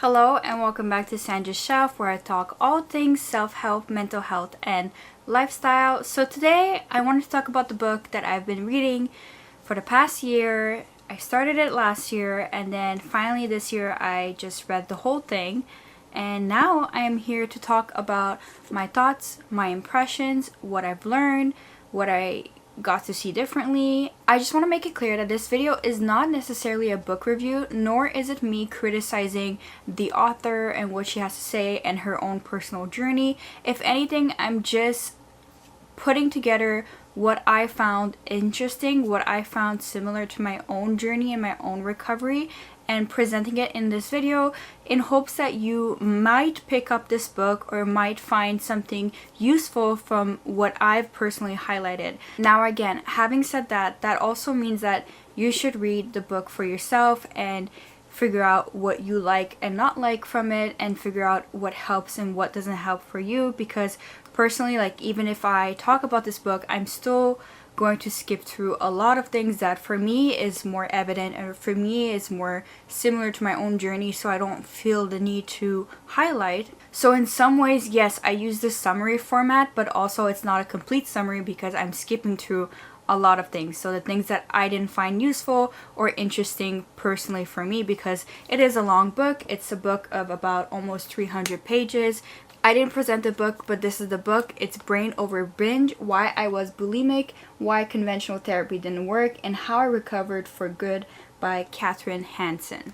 Hello and welcome back to Sandra's Shelf, where I talk all things self-help, mental health, and lifestyle. So today I wanted to talk about the book that I've been reading for the past year. I started it last year and then finally this year I just read the whole thing. And now I am here to talk about my thoughts, my impressions, what I've learned, what I got to see differently. I just want to make it clear that this video is not necessarily a book review, nor is it me criticizing the author and what she has to say and her own personal journey. If anything, I'm just putting together what I found interesting, what I found similar to my own journey and my own recovery, and presenting it in this video in hopes that you might pick up this book or might find something useful from what I've personally highlighted. Now again, having said that, that also means that you should read the book for yourself and figure out what you like and not like from it, and figure out what helps and what doesn't help for you, because personally, like, even if I talk about this book, I'm still going to skip through a lot of things that for me is more evident or for me is more similar to my own journey, so I don't feel the need to highlight. So in some ways, yes, I use this summary format, but also it's not a complete summary because I'm skipping through a lot of things. So the things that I didn't find useful or interesting personally for me, because it is a long book. It's a book of about almost 300 pages. I didn't present the book, but this is the book. It's Brain Over Binge: Why I Was Bulimic, Why Conventional Therapy Didn't Work, and How I Recovered for Good by Catherine Hansen.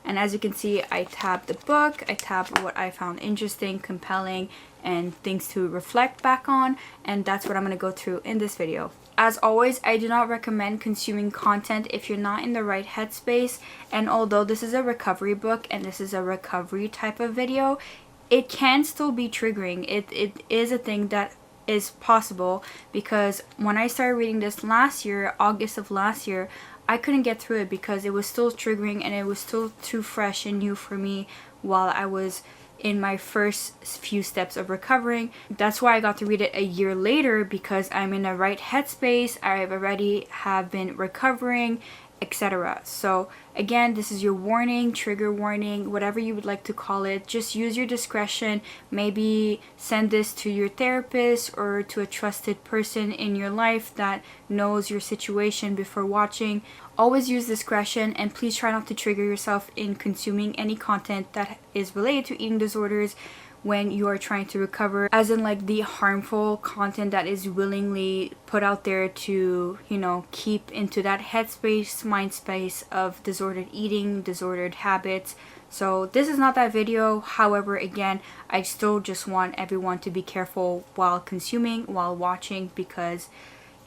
And as you can see, I tabbed the book, I tabbed what I found interesting, compelling, and things to reflect back on, and that's what I'm going to go through in this video. As always, I do not recommend consuming content if you're not in the right headspace, and although this is a recovery book and this is a recovery type of video, it can still be triggering. It is a thing that is possible, because when I started reading this last year, August of last year, I couldn't get through it because it was still triggering and it was still too fresh and new for me while I was in my first few steps of recovering. That's why I got to read it a year later, because I'm in the right headspace. I've already have been recovering, etc. So again, this is your warning, trigger warning, whatever you would like to call it. Just use your discretion. Maybe send this to your therapist or to a trusted person in your life that knows your situation before watching. Always use discretion, and please try not to trigger yourself in consuming any content that is related to eating disorders when you are trying to recover, as in like the harmful content that is willingly put out there to, you know, keep into that headspace, mind space of disordered eating, disordered habits. So this is not that video. However, again, I still just want everyone to be careful while consuming, while watching, because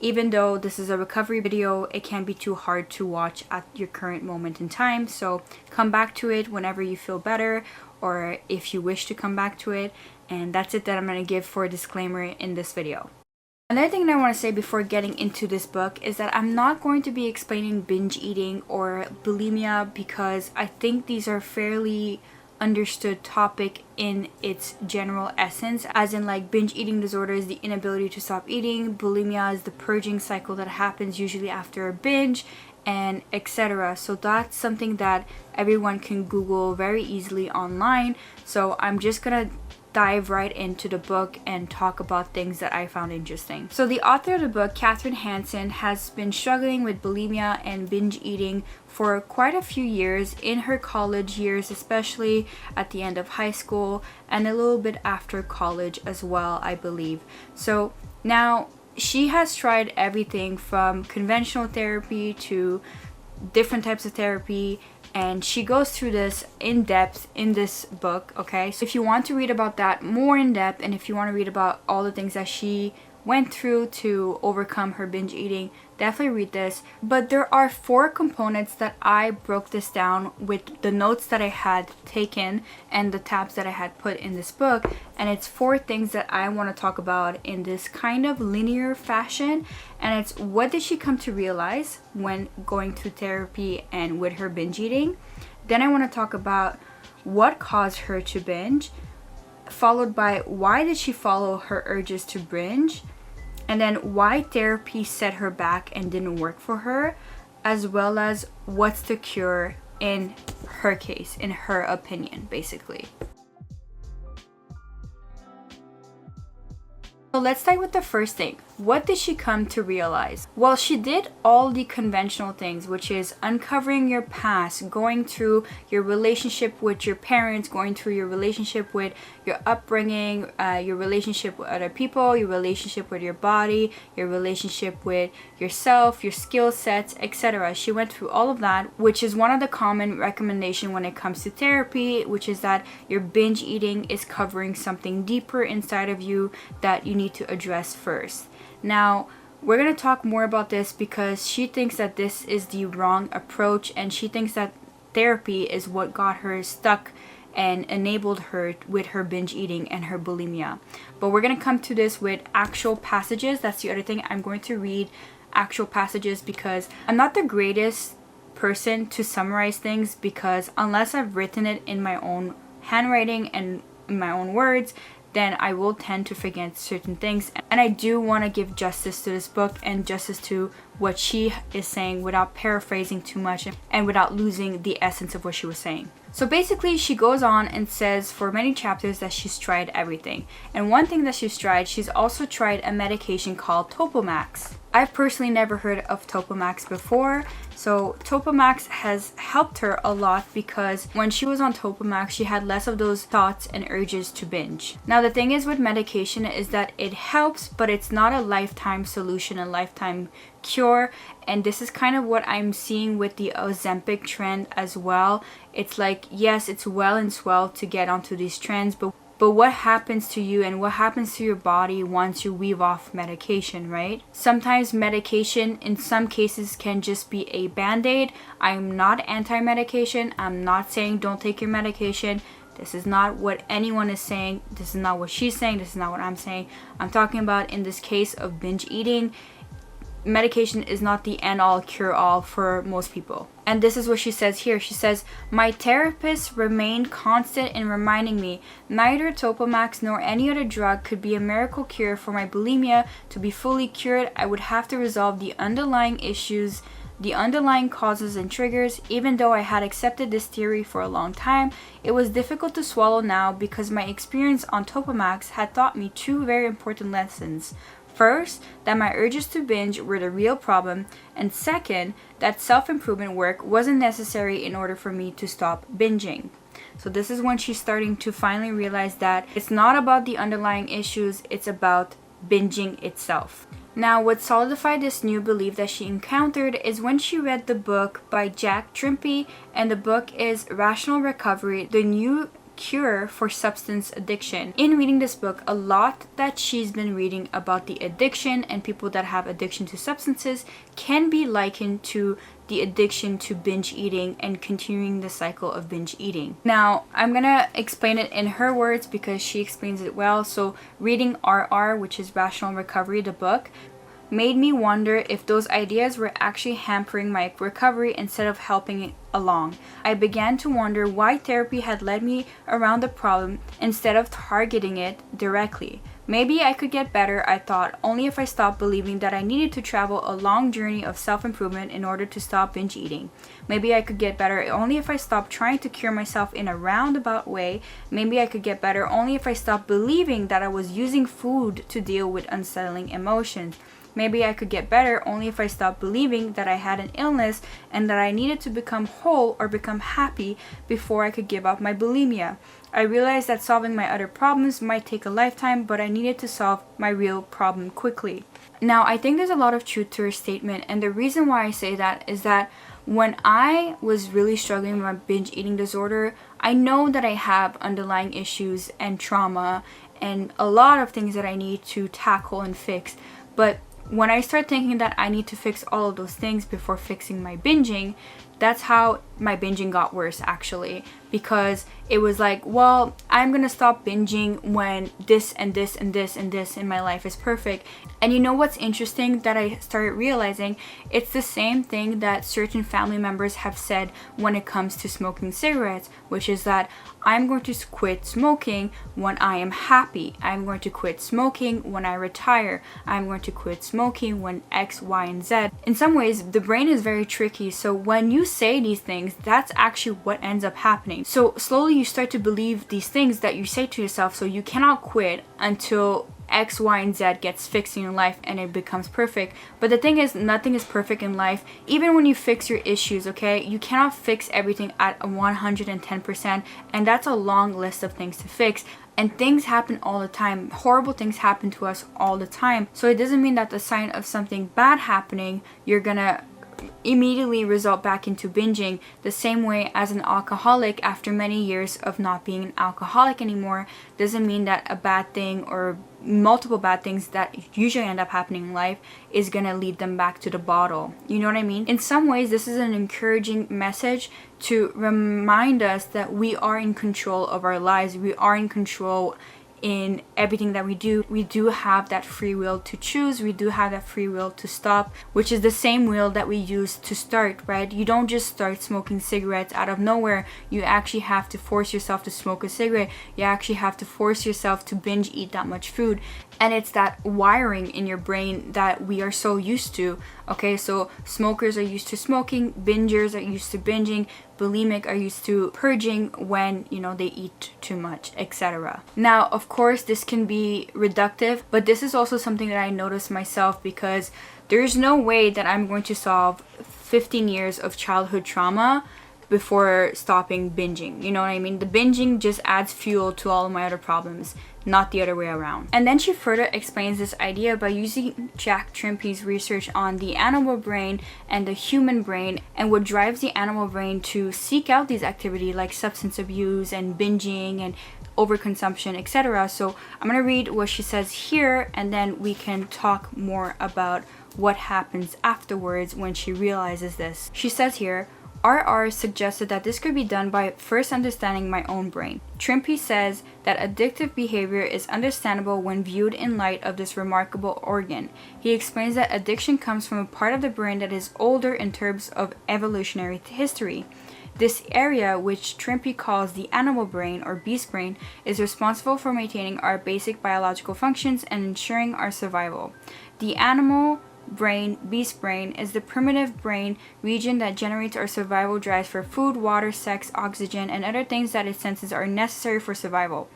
even though this is a recovery video, it can be too hard to watch at your current moment in time. So come back to it whenever you feel better, or if you wish to come back to it. And that's it that I'm going to give for a disclaimer in this video. Another thing that I want to say before getting into this book is that I'm not going to be explaining binge eating or bulimia, because I think these are fairly understood topic in its general essence, as in like binge eating disorder is the inability to stop eating, bulimia is the purging cycle that happens usually after a binge, and etc. So that's something that everyone can Google very easily online. So I'm just gonna dive right into the book and talk about things that I found interesting. So the author of the book, Catherine Hansen, has been struggling with bulimia and binge eating for quite a few years, in her college years, especially at the end of high school and a little bit after college as well, I believe. So now she has tried everything from conventional therapy to different types of therapy, and she goes through this in depth in this book. Okay, so if you want to read about that more in depth, and if you want to read about all the things that she went through to overcome her binge eating, definitely read this. But there are 4 components that I broke this down with the notes that I had taken and the tabs that I had put in this book, and it's 4 things that I want to talk about in this kind of linear fashion. And it's, what did she come to realize when going through therapy and with her binge eating? Then I want to talk about what caused her to binge, followed by why did she follow her urges to binge, and then why therapy set her back and didn't work for her, as well as what's the cure in her case, in her opinion, basically. So let's start with the first thing. What did she come to realize? Well, she did all the conventional things, which is uncovering your past, going through your relationship with your parents, going through your relationship with your upbringing, your relationship with other people, your relationship with your body, your relationship with yourself, your skill sets, etc. She went through all of that, which is one of the common recommendations when it comes to therapy, which is that your binge eating is covering something deeper inside of you that you need to address first. Now, we're going to talk more about this because she thinks that this is the wrong approach, and she thinks that therapy is what got her stuck and enabled her with her binge eating and her bulimia. But we're going to come to this with actual passages. That's the other thing. I'm going to read actual passages because I'm not the greatest person to summarize things, because unless I've written it in my own handwriting and in my own words, then I will tend to forget certain things. And I do want to give justice to this book and justice to what she is saying without paraphrasing too much and without losing the essence of what she was saying. So basically, she goes on and says for many chapters that she's tried everything. And one thing that she's also tried a medication called Topamax. I've personally never heard of Topamax before. So Topamax has helped her a lot because when she was on Topamax, she had less of those thoughts and urges to binge. Now, the thing is with medication is that it helps, but it's not a lifetime solution, a lifetime cure. And this is kind of what I'm seeing with the Ozempic trend as well. It's like, yes, it's well and swell to get onto these trends, but what happens to you and what happens to your body once you weave off medication, right? Sometimes medication in some cases can just be a band-aid. I'm not anti-medication. I'm not saying don't take your medication. This is not what anyone is saying. This is not what she's saying. This is not what I'm saying. I'm talking about in this case of binge eating. Medication is not the end-all cure-all for most people. And this is what she says here. She says, my therapist remained constant in reminding me neither Topamax nor any other drug could be a miracle cure for my bulimia. To be fully cured, I would have to resolve the underlying issues, the underlying causes and triggers. Even though I had accepted this theory for a long time, it was difficult to swallow now because my experience on Topamax had taught me two very important lessons. First, that my urges to binge were the real problem, and second, that self-improvement work wasn't necessary in order for me to stop binging. So this is when she's starting to finally realize that it's not about the underlying issues, it's about binging itself. Now, what solidified this new belief that she encountered is when she read the book by Jack Trimpey, and the book is Rational Recovery, The New Cure for Substance Addiction. In reading this book, a lot that she's been reading about the addiction and people that have addiction to substances can be likened to the addiction to binge eating and continuing the cycle of binge eating. Now, I'm gonna explain it in her words because she explains it well. So reading RR, which is Rational Recovery, the book, made me wonder if those ideas were actually hampering my recovery instead of helping it along. I began to wonder why therapy had led me around the problem instead of targeting it directly. Maybe I could get better, I thought, only if I stopped believing that I needed to travel a long journey of self-improvement in order to stop binge eating. Maybe I could get better only if I stopped trying to cure myself in a roundabout way. Maybe I could get better only if I stopped believing that I was using food to deal with unsettling emotions. Maybe I could get better only if I stopped believing that I had an illness and that I needed to become whole or become happy before I could give up my bulimia. I realized that solving my other problems might take a lifetime, but I needed to solve my real problem quickly. Now, I think there's a lot of truth to her statement, and the reason why I say that is that when I was really struggling with my binge eating disorder, I know that I have underlying issues and trauma and a lot of things that I need to tackle and fix. But when I start thinking that I need to fix all of those things before fixing my binging, that's how my binging got worse, actually, because it was like, well, I'm gonna stop binging when this and this and this and this in my life is perfect. And you know what's interesting that I started realizing? It's the same thing that certain family members have said when it comes to smoking cigarettes, which is that I'm going to quit smoking when I am happy. I'm going to quit smoking when I retire. I'm going to quit smoking when X, Y, and Z. In some ways, the brain is very tricky. So when you say these things, things, that's actually what ends up happening. So slowly you start to believe these things that you say to yourself. So you cannot quit until X, Y, and Z gets fixed in your life and it becomes perfect. But the thing is, nothing is perfect in life. Even when you fix your issues, okay, you cannot fix everything at 110%, and that's a long list of things to fix. And things happen all the time. Horrible things happen to us all the time. So it doesn't mean that the sign of something bad happening, you're gonna immediately result back into binging. The same way as an alcoholic, after many years of not being an alcoholic anymore, doesn't mean that a bad thing or multiple bad things that usually end up happening in life is gonna lead them back to the bottle. You know what I mean? In some ways, this is an encouraging message to remind us that we are in control of our lives. We are in control in everything that we do. We do have that free will to choose. We do have that free will to stop, which is the same will that we use to start, right? You don't just start smoking cigarettes out of nowhere. You actually have to force yourself to smoke a cigarette. You actually have to force yourself to binge eat that much food. And it's that wiring in your brain that we are so used to. Okay, so smokers are used to smoking, bingers are used to binging, bulimic are used to purging when, they eat too much, etc. Now, of course, this can be reductive, but this is also something that I noticed myself, because there's no way that I'm going to solve 15 years of childhood trauma before stopping binging. You know what I mean? The binging just adds fuel to all of my other problems, not the other way around. And then she further explains this idea by using Jack Trimpey's research on the animal brain and the human brain, and what drives the animal brain to seek out these activities like substance abuse and binging and overconsumption, etc. So I'm gonna read what she says here, and then we can talk more about what happens afterwards when she realizes this. She says here, RR suggested that this could be done by first understanding my own brain. Trimpey says that addictive behavior is understandable when viewed in light of this remarkable organ. He explains that addiction comes from a part of the brain that is older in terms of evolutionary history. This area, which Trimpey calls the animal brain or beast brain, is responsible for maintaining our basic biological functions and ensuring our survival. The animal brain, beast brain, is the primitive brain region that generates our survival drives for food, water, sex, oxygen, and other things that it senses are necessary for survival.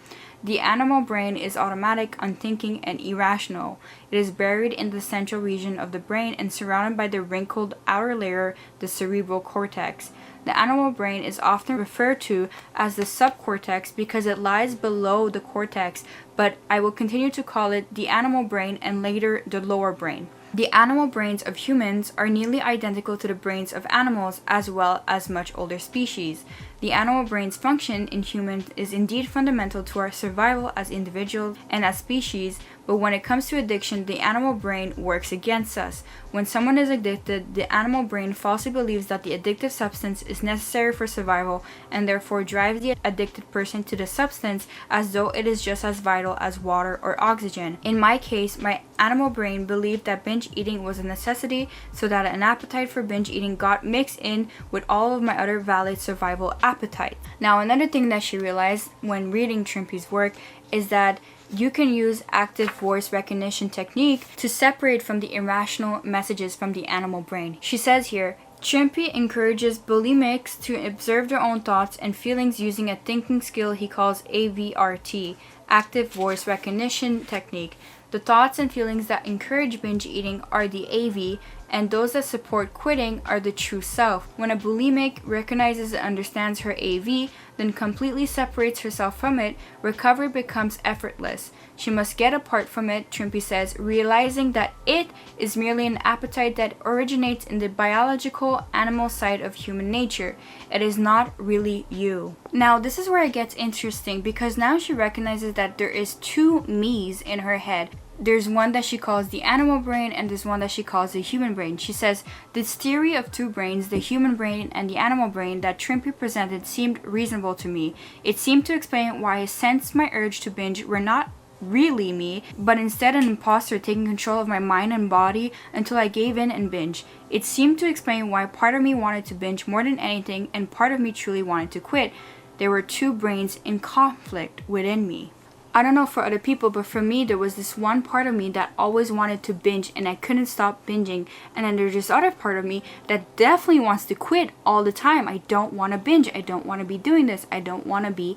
The animal brain is automatic, unthinking, and irrational. It is buried in the central region of the brain and surrounded by the wrinkled outer layer, the cerebral cortex. The animal brain is often referred to as the subcortex because it lies below the cortex, but I will continue to call it the animal brain and later the lower brain. The animal brains of humans are nearly identical to the brains of animals as well as much older species. The animal brain's function in humans is indeed fundamental to our survival as individuals and as species, but when it comes to addiction, the animal brain works against us. When someone is addicted, the animal brain falsely believes that the addictive substance is necessary for survival and therefore drives the addicted person to the substance as though it is just as vital as water or oxygen. In my case, my animal brain believed that binge eating was a necessity, so that an appetite for binge eating got mixed in with all of my other valid survival appetite. Now, another thing that she realized when reading Trimpey's work is that you can use active voice recognition technique to separate from the irrational messages from the animal brain. She says here, Trimpey encourages bulimics to observe their own thoughts and feelings using a thinking skill he calls AVRT, active voice recognition technique. The thoughts and feelings that encourage binge eating are the AV, and those that support quitting are the true self. When a bulimic recognizes and understands her AV, then completely separates herself from it, recovery becomes effortless. She must get apart from it, Trimpey says, realizing that it is merely an appetite that originates in the biological animal side of human nature. It is not really you. Now, this is where it gets interesting, because now she recognizes that there is two me's in her head. There's one that she calls the animal brain and there's one that she calls the human brain. She says, this theory of two brains, the human brain and the animal brain that Trimpey presented seemed reasonable to me. It seemed to explain why I sensed my urge to binge were not really me, but instead an imposter taking control of my mind and body until I gave in and binge. It seemed to explain why part of me wanted to binge more than anything and part of me truly wanted to quit. There were two brains in conflict within me. I don't know for other people, but for me, there was this one part of me that always wanted to binge and I couldn't stop binging. And then there's this other part of me that definitely wants to quit all the time. I don't want to binge. I don't want to be doing this. I don't want to be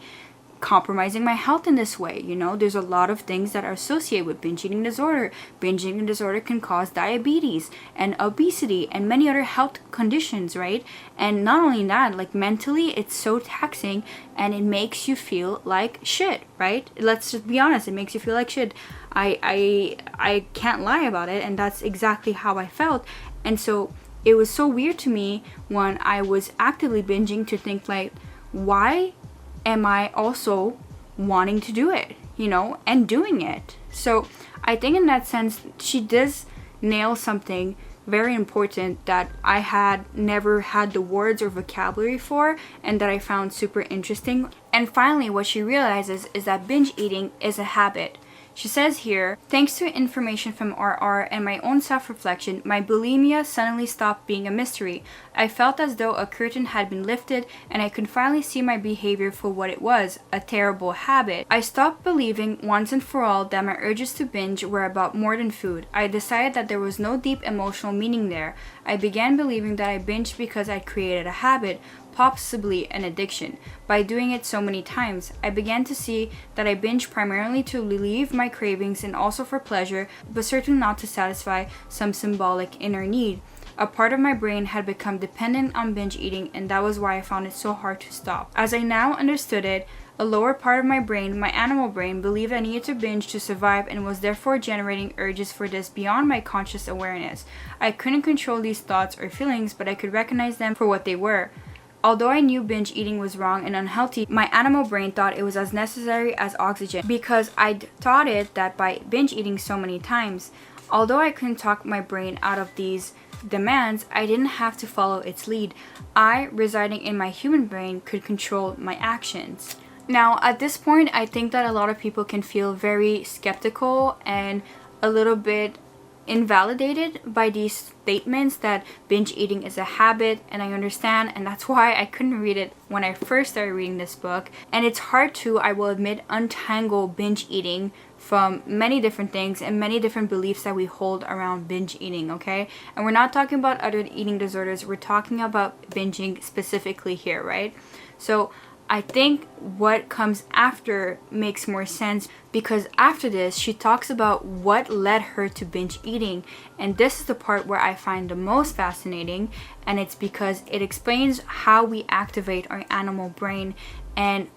compromising my health in this way. You know, there's a lot of things that are associated with binge eating disorder. Binge eating disorder can cause diabetes and obesity and many other health conditions, right? And not only that, like mentally, it's so taxing and it makes you feel like shit, right? Let's just be honest, it makes you feel like shit. I can't lie about it, and that's exactly how I felt. And so it was so weird to me when I was actively binging to think like, why am I also wanting to do it, you know, and doing it? So I think in that sense, she does nail something very important that I had never had the words or vocabulary for, and that I found super interesting. And finally, what she realizes is that binge eating is a habit. She says here, thanks to information from RR and my own self-reflection, my bulimia suddenly stopped being a mystery. I felt as though a curtain had been lifted and I could finally see my behavior for what it was, a terrible habit. I stopped believing once and for all that my urges to binge were about more than food. I decided that there was no deep emotional meaning there. I began believing that I binged because I created a habit, possibly an addiction. By doing it so many times, I began to see that I binge primarily to relieve my cravings and also for pleasure, but certainly not to satisfy some symbolic inner need. A part of my brain had become dependent on binge eating, and that was why I found it so hard to stop. As I now understood it, a lower part of my brain, my animal brain, believed I needed to binge to survive and was therefore generating urges for this beyond my conscious awareness. I couldn't control these thoughts or feelings, but I could recognize them for what they were. Although I knew binge eating was wrong and unhealthy, my animal brain thought it was as necessary as oxygen because I'd taught it that by binge eating so many times. Although I couldn't talk my brain out of these demands, I didn't have to follow its lead. I, residing in my human brain, could control my actions. Now, at this point, I think that a lot of people can feel very skeptical and a little bit invalidated by these statements that binge eating is a habit, and I understand, and that's why I couldn't read it when I first started reading this book. And it's hard to, I will admit, untangle binge eating from many different things and many different beliefs that we hold around binge eating, okay? And we're not talking about other eating disorders, we're talking about binging specifically here, right? So I think what comes after makes more sense, because after this she talks about what led her to binge eating, and this is the part where I find the most fascinating, and it's because it explains how we activate our animal brain. And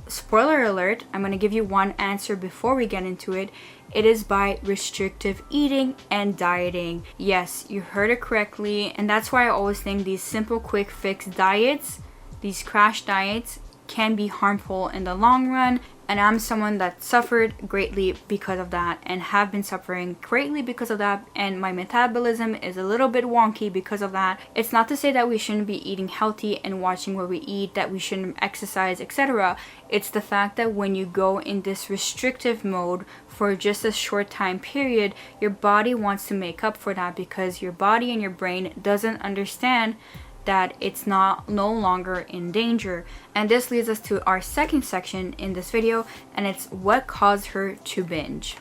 spoiler alert, I'm going to give you one answer before we get into it. It is by restrictive eating and dieting. Yes, you heard it correctly, and that's why I always think these simple quick fix diets, these crash diets, can be harmful in the long run. And I'm someone that suffered greatly because of that, and have been suffering greatly because of that, and my metabolism is a little bit wonky because of that. It's not to say that we shouldn't be eating healthy and watching what we eat, that we shouldn't exercise, etc. It's the fact that when you go in this restrictive mode for just a short time period, your body wants to make up for that, because your body and your brain doesn't understand that it's no longer in danger. And this leads us to our second section in this video, and it's what caused her to binge.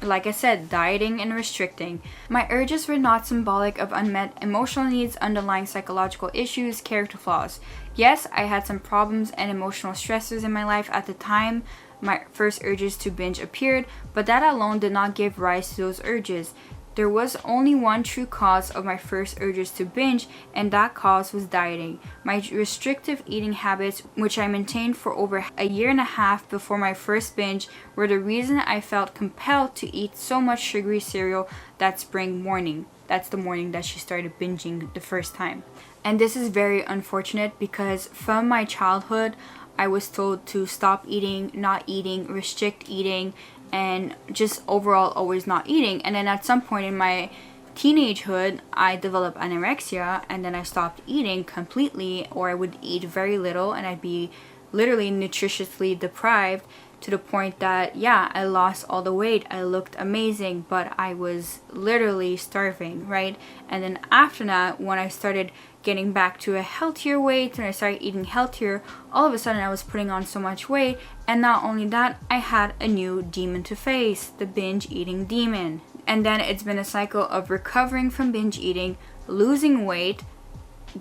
Like I said, dieting and restricting. My urges were not symbolic of unmet emotional needs, underlying psychological issues, character flaws. Yes, I had some problems and emotional stressors in my life at the time my first urges to binge appeared, but that alone did not give rise to those urges. There was only one true cause of my first urges to binge, and that cause was dieting. My restrictive eating habits, which I maintained for over a year and a half before my first binge, were the reason I felt compelled to eat so much sugary cereal that spring morning. That's the morning that she started binging the first time. And this is very unfortunate, because from my childhood, I was told to stop eating, not eating, restrict eating, and just overall always not eating. And then at some point in my teenagehood, I developed anorexia, and then I stopped eating completely, or I would eat very little and I'd be literally nutritiously deprived, to the point that, yeah, I lost all the weight, I looked amazing, but I was literally starving, right? And then after that, when I started getting back to a healthier weight and I started eating healthier, all of a sudden I was putting on so much weight. And not only that, I had a new demon to face, the binge eating demon. And then it's been a cycle of recovering from binge eating, losing weight,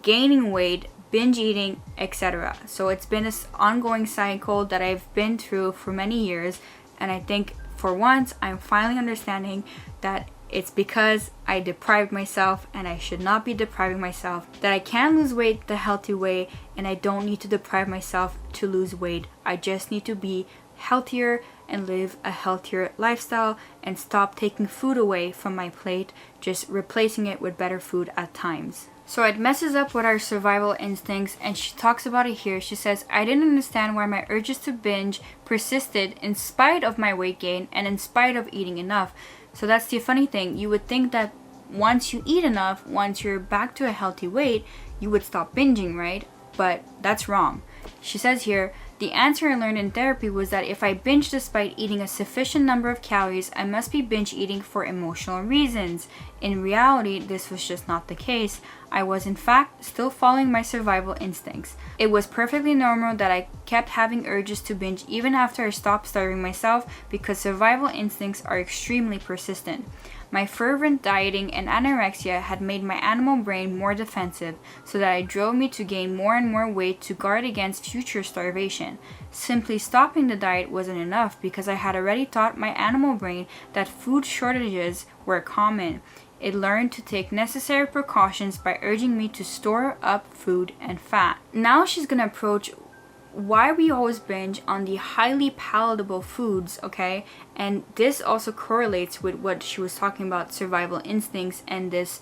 gaining weight, binge eating, etc. So it's been this ongoing cycle that I've been through for many years, and I think for once I'm finally understanding that it's because I deprived myself, and I should not be depriving myself, that I can lose weight the healthy way, and I don't need to deprive myself to lose weight. I just need to be healthier and live a healthier lifestyle and stop taking food away from my plate, just replacing it with better food at times. So it messes up with our survival instincts, and she talks about it here. She says, I didn't understand why my urges to binge persisted in spite of my weight gain and in spite of eating enough. So that's the funny thing. You would think that once you eat enough, once you're back to a healthy weight, you would stop binging, right? But that's wrong. She says here, the answer I learned in therapy was that if I binge despite eating a sufficient number of calories, I must be binge eating for emotional reasons. In reality, this was just not the case. I was in fact still following my survival instincts. It was perfectly normal that I kept having urges to binge even after I stopped starving myself, because survival instincts are extremely persistent. My fervent dieting and anorexia had made my animal brain more defensive, so that it drove me to gain more and more weight to guard against future starvation. Simply stopping the diet wasn't enough, because I had already taught my animal brain that food shortages were common. It learned to take necessary precautions by urging me to store up food and fat. Now she's gonna approach why we always binge on the highly palatable foods, okay? And this also correlates with what she was talking about, survival instincts and this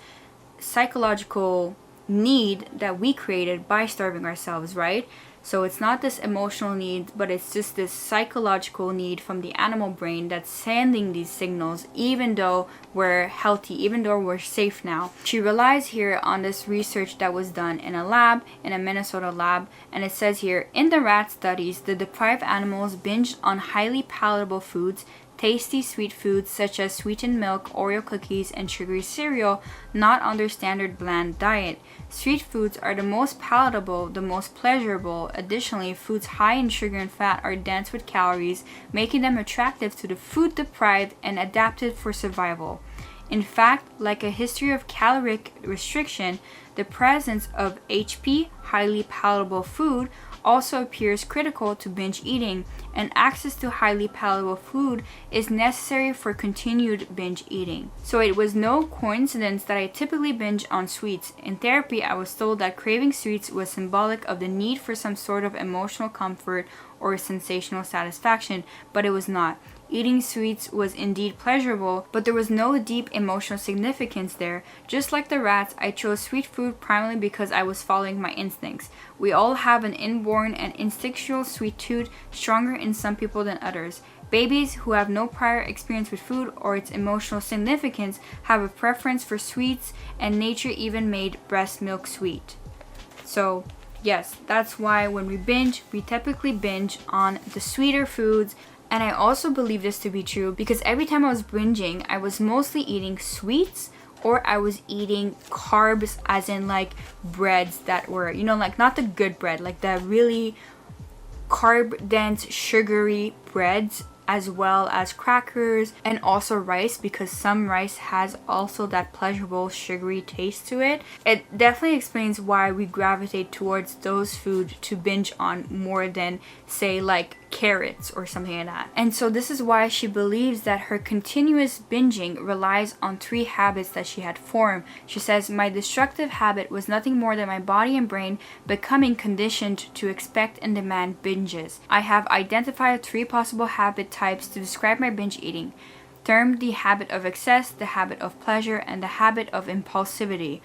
psychological need that we created by starving ourselves, right? So it's not this emotional need, but it's just this psychological need from the animal brain that's sending these signals, even though we're healthy, even though we're safe now. She relies here on this research that was done in a lab, in a Minnesota lab, and it says here, in the rat studies, the deprived animals binged on highly palatable foods, tasty sweet foods such as sweetened milk, Oreo cookies, and sugary cereal, not on their standard bland diet. Sweet foods are the most palatable, the most pleasurable. Additionally, foods high in sugar and fat are dense with calories, making them attractive to the food deprived and adapted for survival. In fact, like a history of caloric restriction, the presence of HP, highly palatable food, also appears critical to binge eating, and access to highly palatable food is necessary for continued binge eating. So it was no coincidence that I typically binge on sweets. In therapy, I was told that craving sweets was symbolic of the need for some sort of emotional comfort or sensational satisfaction, but it was not. Eating sweets was indeed pleasurable, but there was no deep emotional significance there. Just like the rats, I chose sweet food primarily because I was following my instincts. We all have an inborn and instinctual sweet tooth, stronger in some people than others. Babies who have no prior experience with food or its emotional significance have a preference for sweets, and nature even made breast milk sweet. So yes, that's why when we binge, we typically binge on the sweeter foods. And I also believe this to be true because every time I was binging, I was mostly eating sweets, or I was eating carbs, as in like breads that were, like not the good bread, like the really carb dense sugary breads, as well as crackers and also rice, because some rice has also that pleasurable sugary taste to it. It definitely explains why we gravitate towards those foods to binge on more than, say, like carrots or something like that. And so this is why she believes that her continuous binging relies on 3 habits that she had formed. She says, my destructive habit was nothing more than my body and brain becoming conditioned to expect and demand binges. I have identified 3 possible habit types to describe my binge eating, termed the habit of excess, the habit of pleasure, and the habit of impulsivity,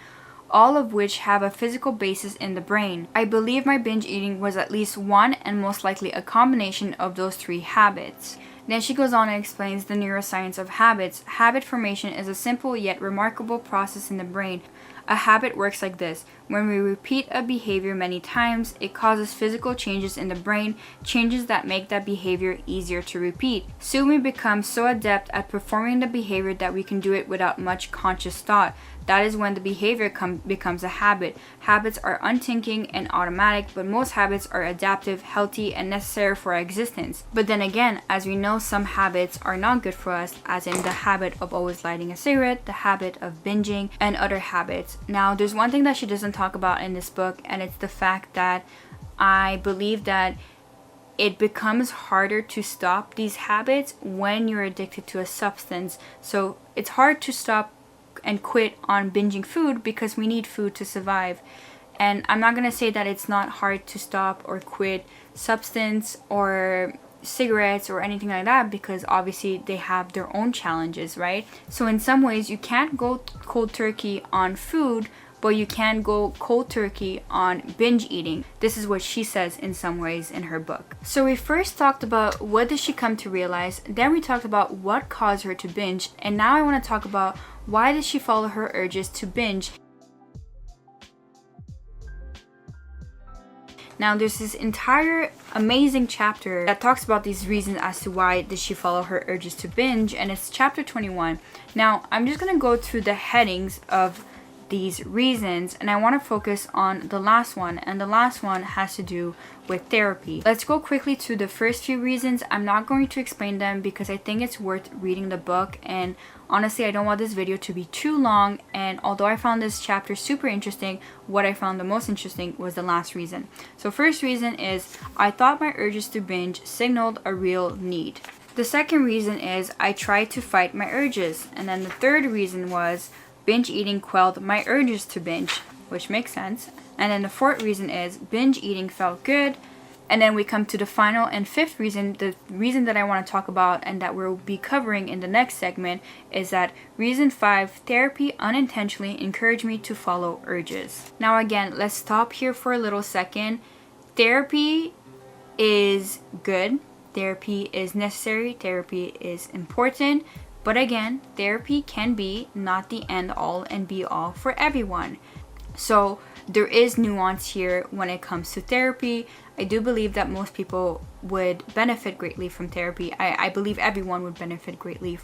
all of which have a physical basis in the brain. I believe my binge eating was at least one, and most likely a combination of those 3 habits. Then she goes on and explains the neuroscience of habits. Habit formation is a simple yet remarkable process in the brain. A habit works like this. When we repeat a behavior many times, it causes physical changes in the brain, changes that make that behavior easier to repeat. Soon we become so adept at performing the behavior that we can do it without much conscious thought. That is when the behavior becomes a habit. Habits are unthinking and automatic, but most habits are adaptive, healthy, and necessary for our existence. But then again, as we know, some habits are not good for us, as in the habit of always lighting a cigarette, the habit of binging, and other habits. Now, there's one thing that she doesn't talk about in this book, and it's the fact that I believe that it becomes harder to stop these habits when you're addicted to a substance. So it's hard to stop and quit on binging food because we need food to survive. And I'm not going to say that it's not hard to stop or quit substance or cigarettes or anything like that, because obviously they have their own challenges, right? So in some ways you can't go cold turkey on food, but you can go cold turkey on binge eating. This is what she says in some ways in her book. So we first talked about what did she come to realize, then we talked about what caused her to binge, and now I want to talk about why did she follow her urges to binge. Now there's this entire amazing chapter that talks about these reasons as to why did she follow her urges to binge, and it's chapter 21. Now I'm just gonna go through the headings of these reasons, and I want to focus on the last one, and the last one has to do with therapy. Let's go quickly to the first few reasons. I'm not going to explain them because I think it's worth reading the book, and honestly I don't want this video to be too long, and although I found this chapter super interesting, what I found the most interesting was the last reason. So first reason is, I thought my urges to binge signaled a real need. The second reason is, I tried to fight my urges. And then the third reason was, binge eating quelled my urges to binge, which makes sense. And then the fourth reason is, binge eating felt good. And then we come to the final and fifth reason, the reason that I want to talk about and that we'll be covering in the next segment, is that reason 5, therapy unintentionally encouraged me to follow urges. Now again, let's stop here for a little second. Therapy is good. Therapy is necessary. Therapy is important. But again, therapy can be not the end all and be all for everyone. So there is nuance here when it comes to therapy. I do believe that most people would benefit greatly from therapy. I believe everyone would benefit greatly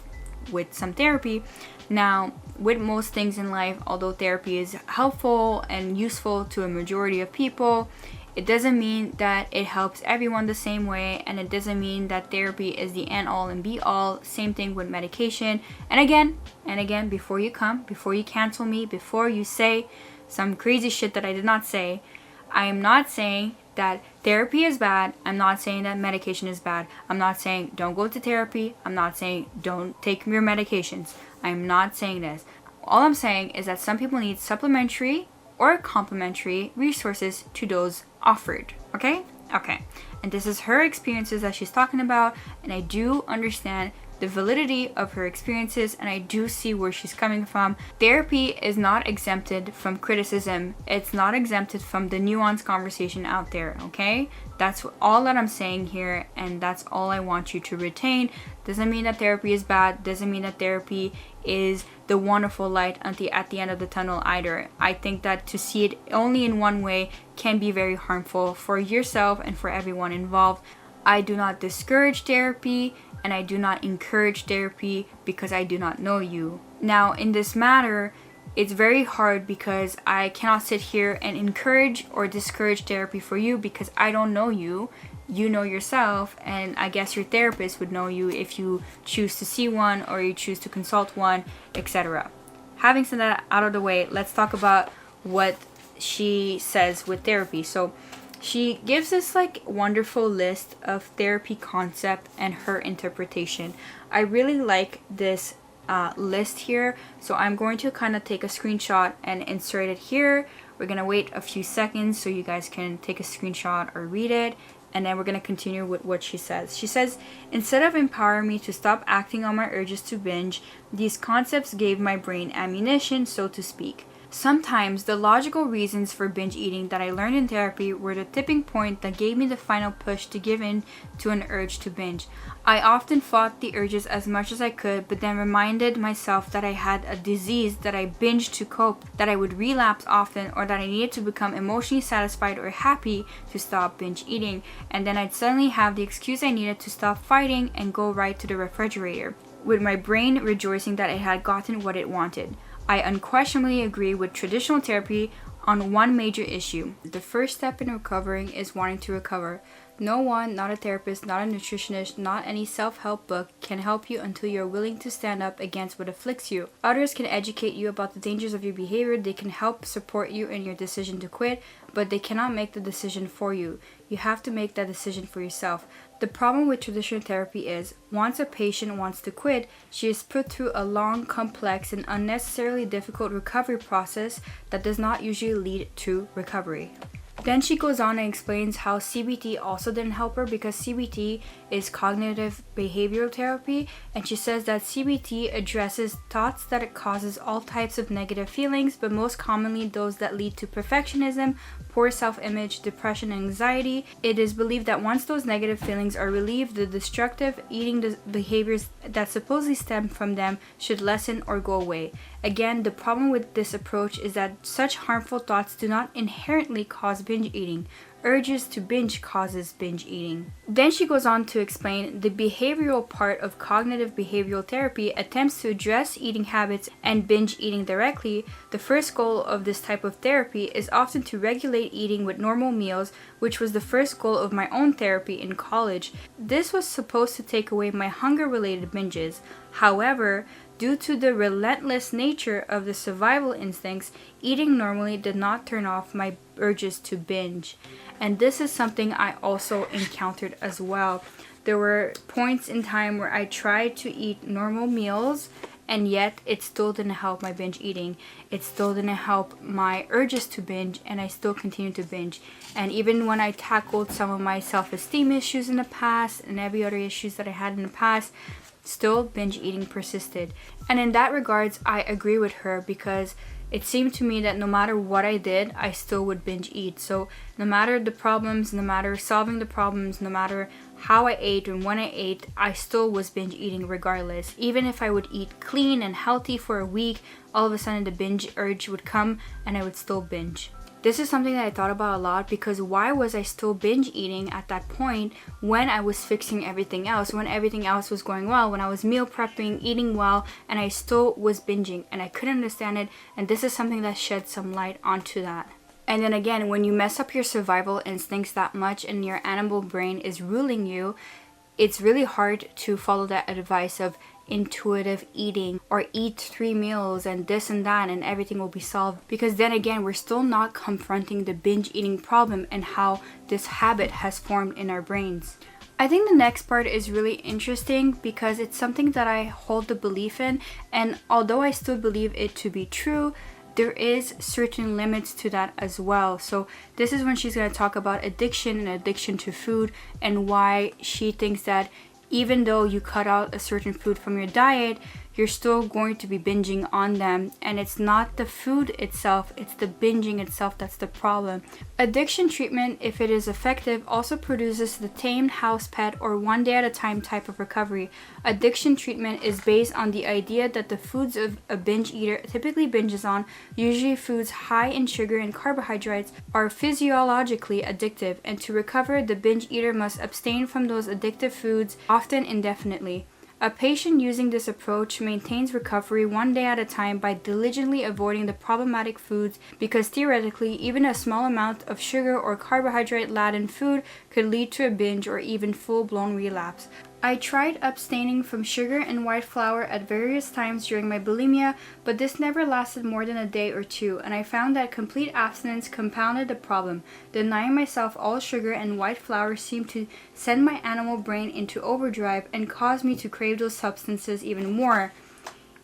with some therapy. Now, with most things in life, although therapy is helpful and useful to a majority of people, it doesn't mean that it helps everyone the same way, and it doesn't mean that therapy is the end all and be all. Same thing with medication. And again, before you cancel me, before you say some crazy shit that I did not say, I am not saying that therapy is bad. I'm not saying that medication is bad. I'm not saying don't go to therapy. I'm not saying don't take your medications. I'm not saying this. All I'm saying is that some people need supplementary or complementary resources to those offered. Okay. And this is her experiences that she's talking about, and I do understand the validity of her experiences, and I do see where she's coming from. Therapy is not exempted from criticism. It's not exempted from the nuanced conversation out there, okay? That's all that I'm saying here, and that's all I want you to retain. Doesn't mean that therapy is bad. Doesn't mean that therapy is the wonderful light at the end of the tunnel either. I think that to see it only in one way can be very harmful for yourself and for everyone involved. I do not discourage therapy, and I do not encourage therapy because I do not know you. Now, in this matter, it's very hard because I cannot sit here and encourage or discourage therapy for you because I don't know you. You know yourself, and I guess your therapist would know you if you choose to see one or you choose to consult one, etc. Having said that out of the way, let's talk about what she says with therapy. So she gives this like wonderful list of therapy concept and her interpretation. I really like this list here, so I'm going to kind of take a screenshot and insert it here. We're gonna wait a few seconds so you guys can take a screenshot or read it, and then we're gonna continue with what she says. She says, instead of empowering me to stop acting on my urges to binge, these concepts gave my brain ammunition, so to speak. Sometimes the logical reasons for binge eating that I learned in therapy were the tipping point that gave me the final push to give in to an urge to binge. I often fought the urges as much as I could, but then reminded myself that I had a disease that I binged to cope, that I would relapse often, or that I needed to become emotionally satisfied or happy to stop binge eating. And then I'd suddenly have the excuse I needed to stop fighting and go right to the refrigerator, with my brain rejoicing that it had gotten what it wanted. I unquestionably agree with traditional therapy on one major issue. The first step in recovering is wanting to recover. No one, not a therapist, not a nutritionist, not any self-help book, can help you until you're willing to stand up against what afflicts you. Others can educate you about the dangers of your behavior. They can help support you in your decision to quit, but they cannot make the decision for you. You have to make that decision for yourself. The problem with traditional therapy is, once a patient wants to quit, she is put through a long, complex, and unnecessarily difficult recovery process that does not usually lead to recovery. Then she goes on and explains how CBT also didn't help her, because CBT is cognitive behavioral therapy, and she says that CBT addresses thoughts that it causes all types of negative feelings, but most commonly those that lead to perfectionism, poor self-image, depression, and anxiety. It is believed that once those negative feelings are relieved, the destructive eating behaviors that supposedly stem from them should lessen or go away. Again, the problem with this approach is that such harmful thoughts do not inherently cause binge eating. Urges to binge causes binge eating. Then she goes on to explain the behavioral part of cognitive behavioral therapy attempts to address eating habits and binge eating directly. The first goal of this type of therapy is often to regulate eating with normal meals, which was the first goal of my own therapy in college. This was supposed to take away my hunger-related binges. However, due to the relentless nature of the survival instincts, eating normally did not turn off my urges to binge. And this is something I also encountered as well. There were points in time where I tried to eat normal meals, and yet it still didn't help my binge eating. It still didn't help my urges to binge, and I still continued to binge. And even when I tackled some of my self-esteem issues in the past and every other issues that I had in the past, still binge eating persisted. And in that regards, I agree with her, because it seemed to me that no matter what I did, I still would binge eat. So no matter the problems, no matter solving the problems, no matter how I ate and when I ate, I still was binge eating regardless. Even if I would eat clean and healthy for a week, all of a sudden the binge urge would come and I would still binge. This is something that I thought about a lot, because why was I still binge eating at that point when I was fixing everything else, when everything else was going well, when I was meal prepping, eating well, and I still was binging, and I couldn't understand it. And this is something that sheds some light onto that. And then again, when you mess up your survival instincts that much and your animal brain is ruling you, it's really hard to follow that advice of intuitive eating or eat 3 meals and this and that and everything will be solved, because then again we're still not confronting the binge eating problem and how this habit has formed in our brains. I think the next part is really interesting because it's something that I hold the belief in, and although I still believe it to be true, there is certain limits to that as well. So this is when she's going to talk about addiction and addiction to food, and why she thinks that even though you cut out a certain food from your diet, you're still going to be binging on them. And it's not the food itself, it's the binging itself that's the problem. Addiction treatment, if it is effective, also produces the tamed house pet or one day at a time type of recovery. Addiction treatment is based on the idea that the foods of a binge eater typically binges on, usually foods high in sugar and carbohydrates, are physiologically addictive, and to recover, the binge eater must abstain from those addictive foods, often indefinitely. A patient using this approach maintains recovery one day at a time by diligently avoiding the problematic foods, because theoretically, even a small amount of sugar or carbohydrate-laden food could lead to a binge or even full-blown relapse. I tried abstaining from sugar and white flour at various times during my bulimia, but this never lasted more than a day or two, and I found that complete abstinence compounded the problem. Denying myself all sugar and white flour seemed to send my animal brain into overdrive and cause me to crave those substances even more.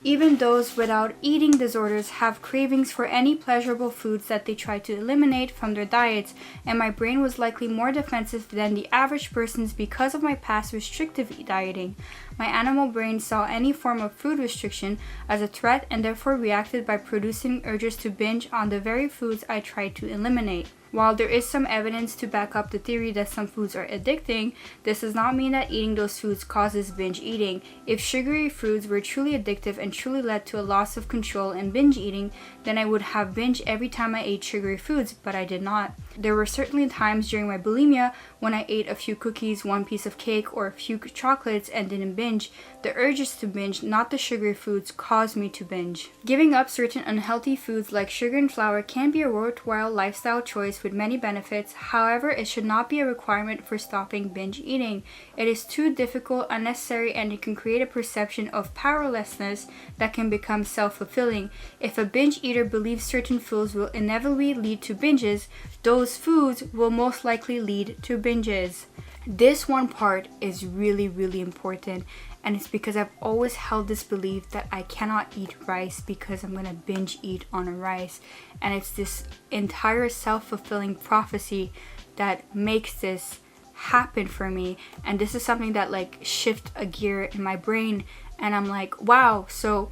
Even those without eating disorders have cravings for any pleasurable foods that they try to eliminate from their diets, and my brain was likely more defensive than the average person's because of my past restrictive dieting. My animal brain saw any form of food restriction as a threat and therefore reacted by producing urges to binge on the very foods I tried to eliminate. While there is some evidence to back up the theory that some foods are addicting, this does not mean that eating those foods causes binge eating. If sugary foods were truly addictive and truly led to a loss of control in binge eating, then I would have binge every time I ate sugary foods, but I did not. There were certainly times during my bulimia when I ate a few cookies, one piece of cake, or a few chocolates and didn't binge. The urges to binge, not the sugary foods, caused me to binge. Giving up certain unhealthy foods like sugar and flour can be a worthwhile lifestyle choice with many benefits. However, it should not be a requirement for stopping binge eating. It is too difficult, unnecessary, and it can create a perception of powerlessness that can become self-fulfilling. If a binge eater believes certain foods will inevitably lead to binges, those foods will most likely lead to binges. This one part is really, really important, and it's because I've always held this belief that I cannot eat rice because I'm gonna binge eat on a rice, and it's this entire self-fulfilling prophecy that makes this happen for me. And this is something that like shift a gear in my brain, and I'm like, wow, so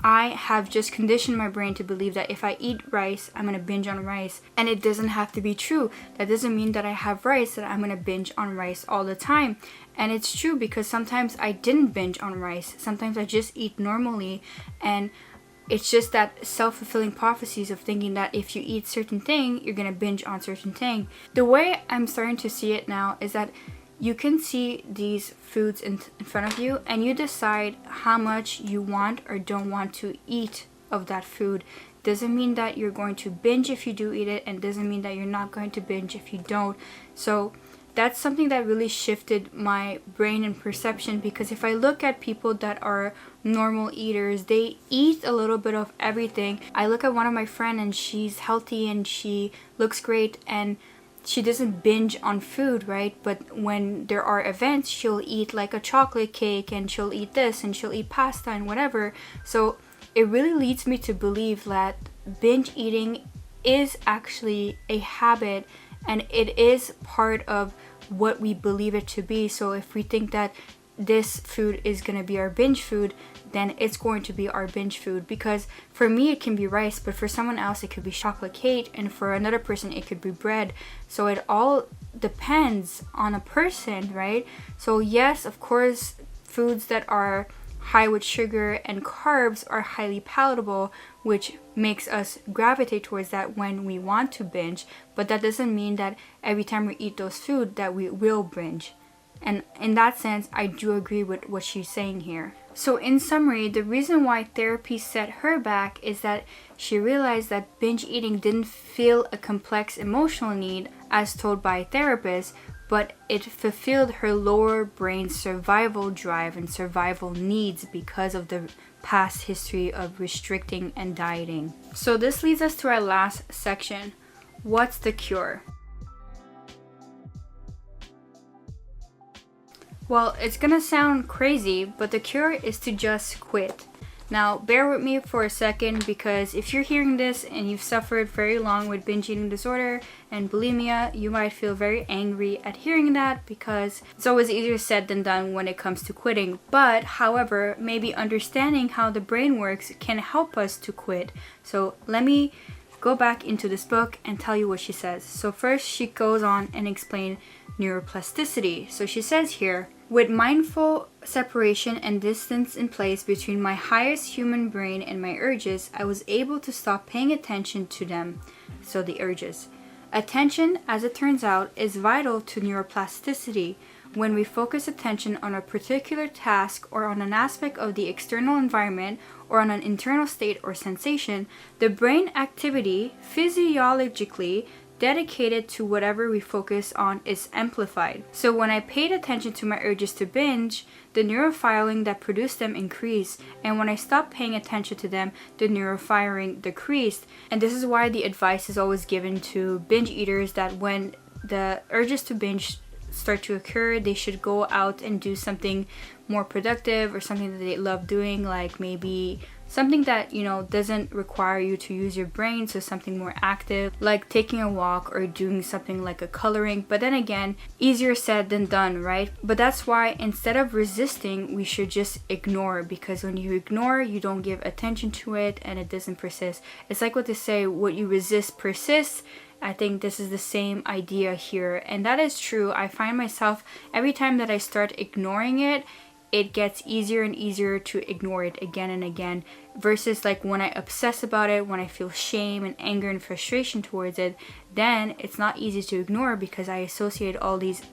I have just conditioned my brain to believe that if I eat rice, I'm gonna binge on rice. And it doesn't have to be true. That doesn't mean that I have rice, that I'm gonna binge on rice all the time. And it's true because sometimes I didn't binge on rice. Sometimes I just eat normally. And it's just that self-fulfilling prophecies of thinking that if you eat certain thing, you're gonna binge on certain thing. The way I'm starting to see it now is that you can see these foods in front of you and you decide how much you want or don't want to eat of that food. Doesn't mean that you're going to binge if you do eat it, and doesn't mean that you're not going to binge if you don't. So that's something that really shifted my brain and perception, because if I look at people that are normal eaters, they eat a little bit of everything. I look at one of my friends and she's healthy and she looks great and she doesn't binge on food, right? But when there are events, she'll eat like a chocolate cake and she'll eat this and she'll eat pasta and whatever. So it really leads me to believe that binge eating is actually a habit, and it is part of what we believe it to be. So if we think that this food is going to be our binge food, then it's going to be our binge food. Because for me it can be rice, but for someone else it could be chocolate cake, and for another person it could be bread. So it all depends on a person, right? So yes, of course, foods that are high with sugar and carbs are highly palatable, which makes us gravitate towards that when we want to binge, but that doesn't mean that every time we eat those food that we will binge. And in that sense, I do agree with what she's saying here. So in summary, the reason why therapy set her back is that she realized that binge eating didn't fill a complex emotional need as told by a therapist, but it fulfilled her lower brain survival drive and survival needs because of the past history of restricting and dieting. So this leads us to our last section. What's the cure? Well, it's gonna sound crazy, but the cure is to just quit. Now, bear with me for a second, because if you're hearing this and you've suffered very long with binge eating disorder and bulimia, you might feel very angry at hearing that, because it's always easier said than done when it comes to quitting. But, however, maybe understanding how the brain works can help us to quit. So let me go back into this book and tell you what she says. So first, she goes on and explain neuroplasticity. So she says here, with mindful separation and distance in place between my highest human brain and my urges, I was able to stop paying attention to them. So the urges. Attention, as it turns out, is vital to neuroplasticity. When we focus attention on a particular task or on an aspect of the external environment or on an internal state or sensation, the brain activity physiologically dedicated to whatever we focus on is amplified. So when I paid attention to my urges to binge, the neurofiring that produced them increased, and when I stopped paying attention to them, the neurofiring decreased. And this is why the advice is always given to binge eaters that when the urges to binge start to occur, they should go out and do something more productive or something that they love doing, like maybe something that, you know, doesn't require you to use your brain, so something more active, like taking a walk or doing something like a coloring. But then again, easier said than done, right? But that's why instead of resisting, we should just ignore, because when you ignore, you don't give attention to it and it doesn't persist. It's like what they say, what you resist persists. I think this is the same idea here, and that is true. I find myself, every time that I start ignoring it, it gets easier and easier to ignore it again and again, versus like when I obsess about it, when I feel shame and anger and frustration towards it, then it's not easy to ignore because I associate all these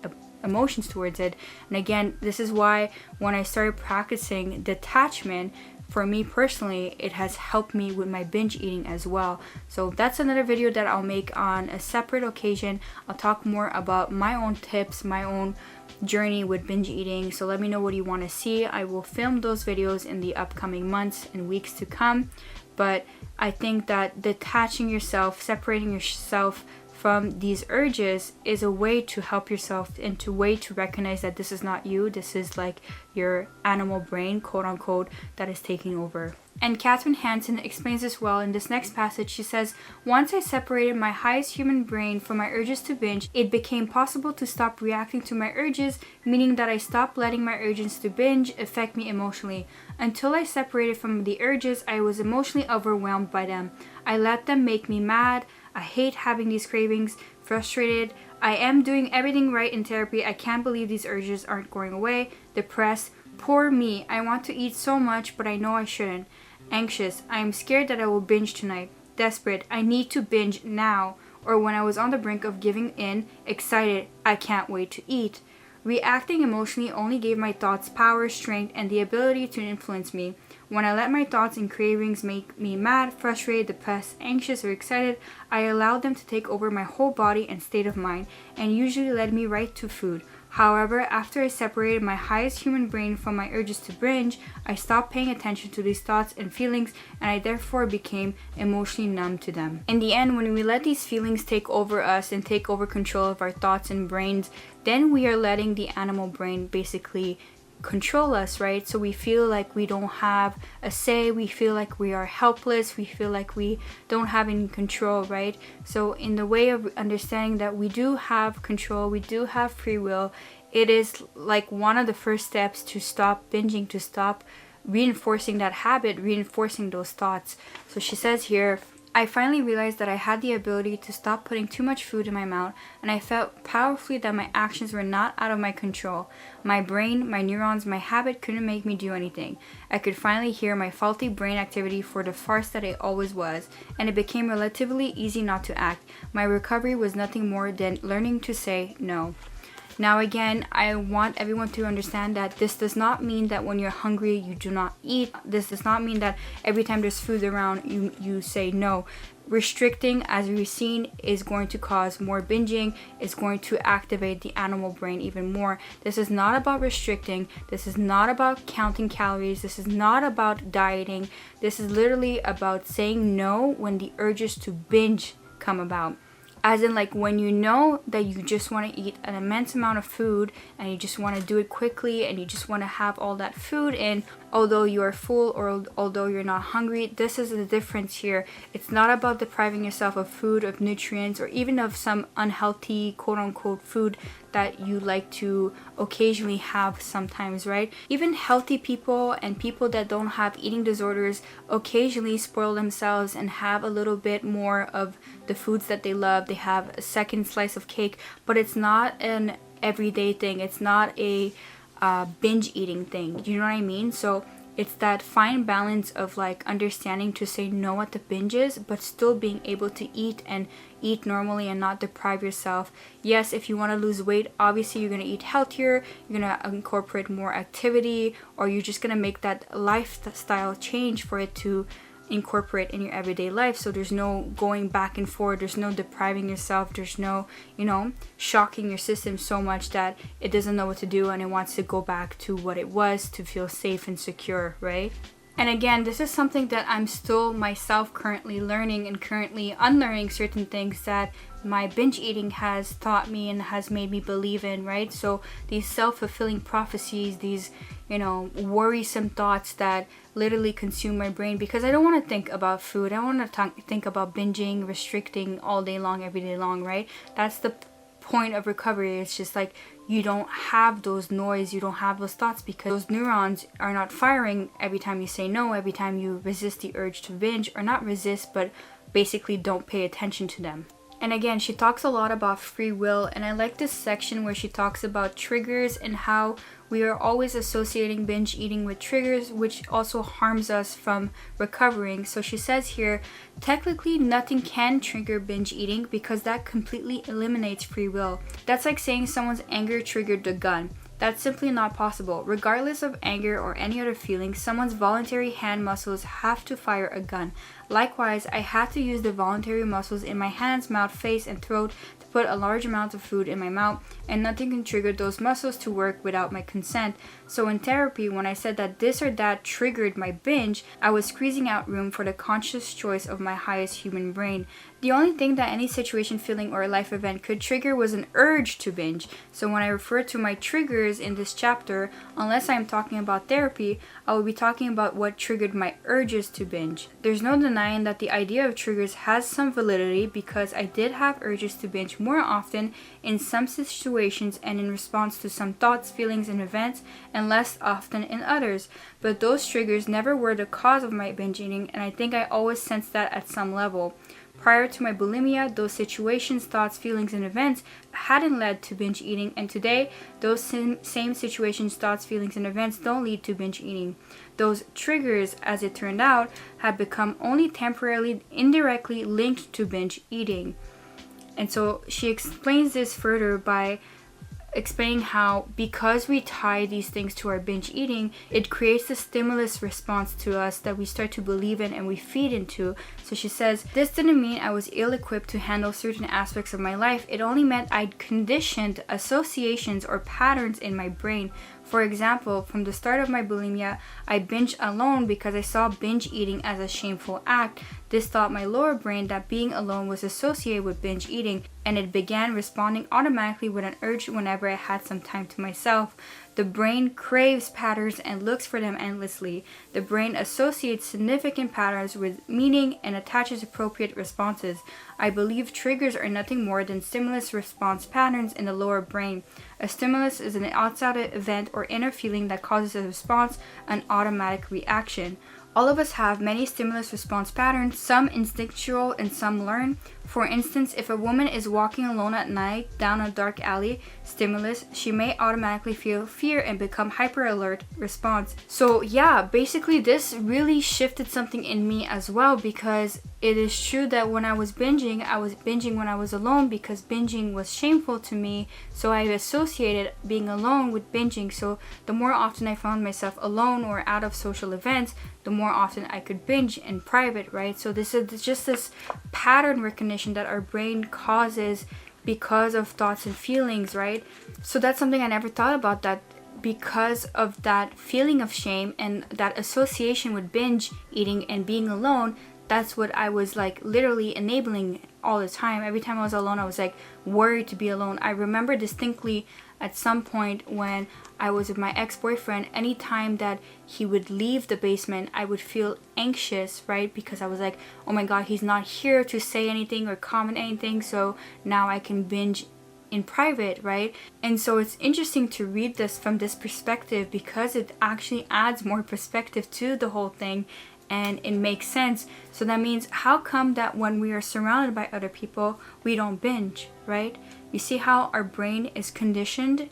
emotions towards it. And again, this is why when I started practicing detachment, for me personally, it has helped me with my binge eating as well. So that's another video that I'll make on a separate occasion. I'll talk more about my own tips, my own journey with binge eating. So let me know what you want to see. I will film those videos in the upcoming months and weeks to come. But I think that detaching yourself, separating yourself from these urges is a way to help yourself and to way to recognize that this is not you. This is like your animal brain, quote unquote, that is taking over. And Katherine Hansen explains this well in this next passage. She says, "Once I separated my highest human brain from my urges to binge, it became possible to stop reacting to my urges, meaning that I stopped letting my urges to binge affect me emotionally. Until I separated from the urges, I was emotionally overwhelmed by them. I let them make me mad. I hate having these cravings, frustrated. I am doing everything right in therapy. I can't believe these urges aren't going away. Depressed. Poor me. I want to eat so much, but I know I shouldn't. Anxious. I am scared that I will binge tonight. Desperate. I need to binge now." Or when I was on the brink of giving in, excited. I can't wait to eat. Reacting emotionally only gave my thoughts power, strength, and the ability to influence me. When I let my thoughts and cravings make me mad, frustrated, depressed, anxious, or excited, I allowed them to take over my whole body and state of mind, and usually led me right to food. However, after I separated my highest human brain from my urges to binge, I stopped paying attention to these thoughts and feelings, and I therefore became emotionally numb to them. In the end, when we let these feelings take over us and take over control of our thoughts and brains, then we are letting the animal brain basically control us, right? So we feel like we don't have a say, we feel like we are helpless, we feel like we don't have any control, right? So in the way of understanding that we do have control, we do have free will, it is like one of the first steps to stop binging, to stop reinforcing that habit, reinforcing those thoughts. So she says here, "I finally realized that I had the ability to stop putting too much food in my mouth, and I felt powerfully that my actions were not out of my control. My brain, my neurons, my habit couldn't make me do anything. I could finally hear my faulty brain activity for the farce that it always was, and it became relatively easy not to act. My recovery was nothing more than learning to say no." Now again, I want everyone to understand that this does not mean that when you're hungry you do not eat. This does not mean that every time there's food around you say no. Restricting, as we've seen, is going to cause more binging, is going to activate the animal brain even more. This is not about restricting, this is not about counting calories, this is not about dieting. This is literally about saying no when the urges to binge come about. As in, like, when you know that you just want to eat an immense amount of food and you just want to do it quickly and you just want to have all that food in, although you are full or although you're not hungry, this is the difference here. It's not about depriving yourself of food, of nutrients, or even of some unhealthy, quote-unquote, food that you like to occasionally have sometimes, right? Even healthy people and people that don't have eating disorders occasionally spoil themselves and have a little bit more of the foods that they love. They have a second slice of cake, but it's not an everyday thing. It's not a binge eating thing. You know what I mean? So it's that fine balance of like understanding to say no at the binges, but still being able to eat and eat normally and not deprive yourself. Yes, if you want to lose weight, obviously you're going to eat healthier, you're going to incorporate more activity, or you're just going to make that lifestyle change for it to incorporate in your everyday life. So there's no going back and forth, there's no depriving yourself, there's no, shocking your system so much that it doesn't know what to do and it wants to go back to what it was to feel safe and secure, right? And again, this is something that I'm still myself currently learning and currently unlearning certain things that my binge eating has taught me and has made me believe in, right? So these self-fulfilling prophecies, these, worrisome thoughts that literally consume my brain, because I don't want to think about food. I don't want to think about binging, restricting all day long, every day long, right? That's the point of recovery. It's just like you don't have those noise, you don't have those thoughts, because those neurons are not firing every time you say no, every time you resist the urge to binge, or not resist, but basically don't pay attention to them. And again, she talks a lot about free will, and I like this section where she talks about triggers and how we are always associating binge eating with triggers, which also harms us from recovering. So she says here, technically nothing can trigger binge eating because that completely eliminates free will. That's like saying someone's anger triggered the gun. That's simply not possible. Regardless of anger or any other feeling, someone's voluntary hand muscles have to fire a gun. Likewise, I had to use the voluntary muscles in my hands, mouth, face, and throat to put a large amount of food in my mouth, and nothing can trigger those muscles to work without my consent. So in therapy, when I said that this or that triggered my binge, I was squeezing out room for the conscious choice of my highest human brain. The only thing that any situation, feeling, or life event could trigger was an urge to binge. So when I refer to my triggers in this chapter, unless I am talking about therapy, I will be talking about what triggered my urges to binge. There's no denying that the idea of triggers has some validity, because I did have urges to binge more often in some situations and in response to some thoughts, feelings, and events, and less often in others. But those triggers never were the cause of my binge eating, and I think I always sensed that at some level. Prior to my bulimia, those situations, thoughts, feelings, and events hadn't led to binge eating, and today, those same situations, thoughts, feelings, and events don't lead to binge eating. Those triggers, as it turned out, have become only temporarily, indirectly linked to binge eating. And so she explains this further by explaining how, because we tie these things to our binge eating, it creates a stimulus response to us that we start to believe in and we feed into. So she says, this didn't mean I was ill-equipped to handle certain aspects of my life. It only meant I'd conditioned associations or patterns in my brain. For example, from the start of my bulimia, I binged alone because I saw binge eating as a shameful act. This taught my lower brain that being alone was associated with binge eating, and it began responding automatically with an urge whenever I had some time to myself. The brain craves patterns and looks for them endlessly. The brain associates significant patterns with meaning and attaches appropriate responses. I believe triggers are nothing more than stimulus response patterns in the lower brain. A stimulus is an outside event or inner feeling that causes a response, an automatic reaction. All of us have many stimulus response patterns, some instinctual and some learned. For instance, if a woman is walking alone at night down a dark alley, stimulus, she may automatically feel fear and become hyper alert response. So yeah, basically this really shifted something in me as well, because it is true that when I was binging when I was alone because binging was shameful to me. So I associated being alone with binging. So the more often I found myself alone or out of social events, the more often I could binge in private, right? So this is just this pattern recognition that our brain causes because of thoughts and feelings, right? So that's something I never thought about, that because of that feeling of shame and that association with binge eating and being alone, that's what I was like literally enabling all the time. Every time I was alone, I was like worried to be alone. I remember distinctly at some point when I was with my ex-boyfriend, anytime that he would leave the basement, I would feel anxious, right? Because I was like, oh my God, he's not here to say anything or comment anything, so now I can binge in private, right? And so it's interesting to read this from this perspective, because it actually adds more perspective to the whole thing, and it makes sense. So that means, how come that when we are surrounded by other people, we don't binge, right? You see how our brain is conditioned?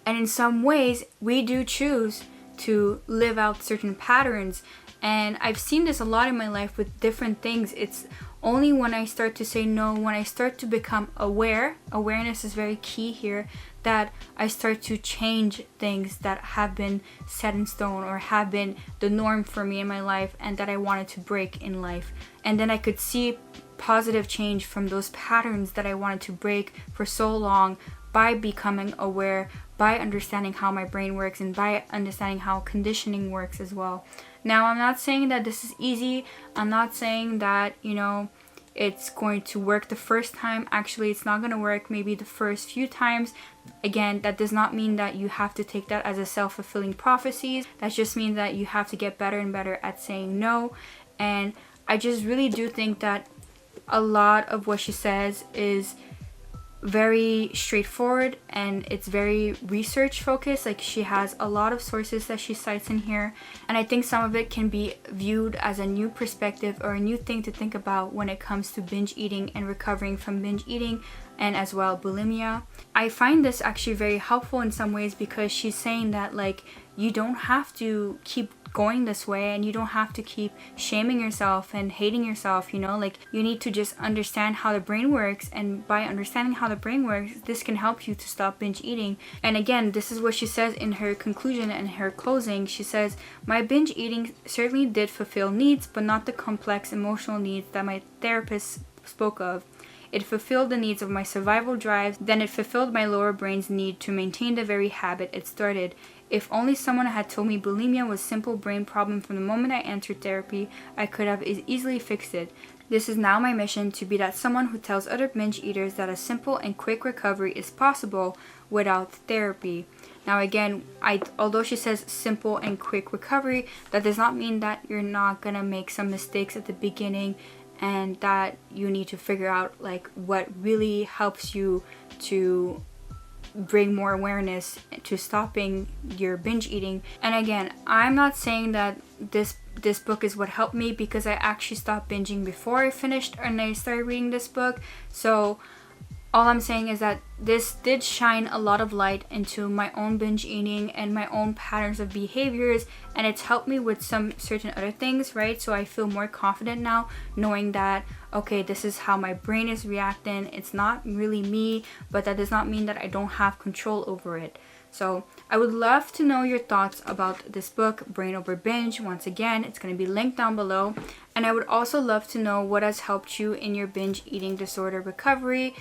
And in some ways, we do choose to live out certain patterns. And I've seen this a lot in my life with different things. It's only when I start to say no, when I start to become aware, awareness is very key here, that I start to change things that have been set in stone or have been the norm for me in my life and that I wanted to break in life. And then I could see positive change from those patterns that I wanted to break for so long by becoming aware, by understanding how my brain works, and by understanding how conditioning works as well. Now, I'm not saying that this is easy. I'm not saying that, it's going to work the first time. Actually, it's not going to work maybe the first few times. Again, that does not mean that you have to take that as a self-fulfilling prophecy. That just means that you have to get better and better at saying no. And I just really do think that a lot of what she says is very straightforward and it's very research focused. Like, she has a lot of sources that she cites in here, and I think some of it can be viewed as a new perspective or a new thing to think about when it comes to binge eating and recovering from binge eating, and as well bulimia. I find this actually very helpful in some ways because she's saying that, like, you don't have to keep going this way and you don't have to keep shaming yourself and hating yourself, you know. Like, you need to just understand how the brain works, and by understanding how the brain works, this can help you to stop binge eating. And again, this is what she says in her conclusion and her closing. She says, "My binge eating certainly did fulfill needs, but not the complex emotional needs that my therapist spoke of. It fulfilled the needs of my survival drives, then it fulfilled my lower brain's need to maintain the very habit it started. If only someone had told me bulimia was a simple brain problem from the moment I entered therapy, I could have easily fixed it. This is now my mission, to be that someone who tells other binge eaters that a simple and quick recovery is possible without therapy." Now again, although she says simple and quick recovery, that does not mean that you're not gonna make some mistakes at the beginning and that you need to figure out like what really helps you to bring more awareness to stopping your binge eating. And again, I'm not saying that this book is what helped me, because I actually stopped binging before I finished and I started reading this book. So all I'm saying is that this did shine a lot of light into my own binge eating and my own patterns of behaviors, and it's helped me with some certain other things, right? So I feel more confident now knowing that, okay, this is how my brain is reacting. It's not really me, but that does not mean that I don't have control over it. So I would love to know your thoughts about this book, Brain Over Binge. Once again, it's going to be linked down below. And I would also love to know what has helped you in your binge eating disorder recovery.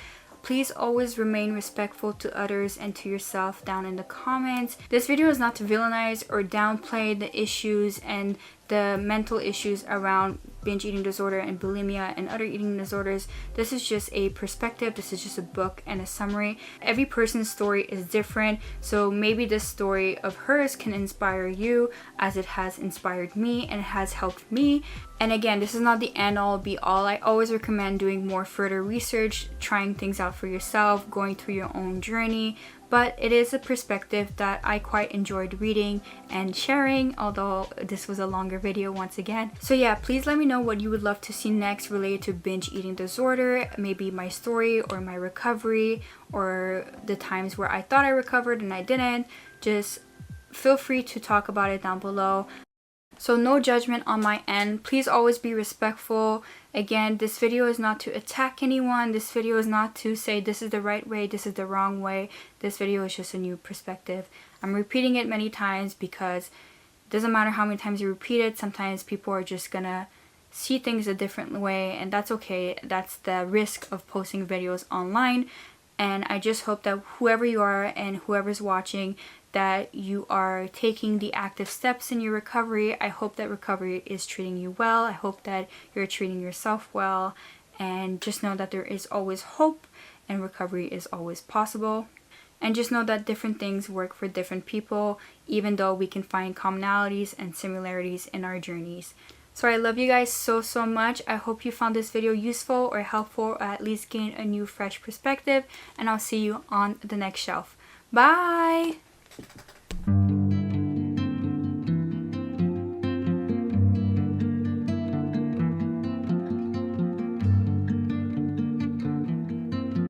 Please always remain respectful to others and to yourself down in the comments. This video is not to villainize or downplay the issues and the mental issues around binge eating disorder and bulimia and other eating disorders. This is just a perspective. This is just a book and a summary. Every person's story is different, so maybe this story of hers can inspire you as it has inspired me and it has helped me. And again, this is not the end all be all. I always recommend doing more further research, trying things out for yourself, going through your own journey. But it is a perspective that I quite enjoyed reading and sharing, although this was a longer video once again. So yeah, please let me know what you would love to see next related to binge eating disorder, maybe my story or my recovery or the times where I thought I recovered and I didn't. Just feel free to talk about it down below. So no judgment on my end. Please always be respectful. Again, this video is not to attack anyone. This video is not to say this is the right way, this is the wrong way. This video is just a new perspective. I'm repeating it many times because it doesn't matter how many times you repeat it. Sometimes people are just gonna see things a different way, and that's okay. That's the risk of posting videos online. And I just hope that whoever you are and whoever's watching, that you are taking the active steps in your recovery. I hope that recovery is treating you well. I hope that you're treating yourself well. And just know that there is always hope and recovery is always possible. And just know that different things work for different people, even though we can find commonalities and similarities in our journeys. So I love you guys so much. I hope you found this video useful or helpful, or at least gain a new fresh perspective. And I'll see you on the next shelf. Bye!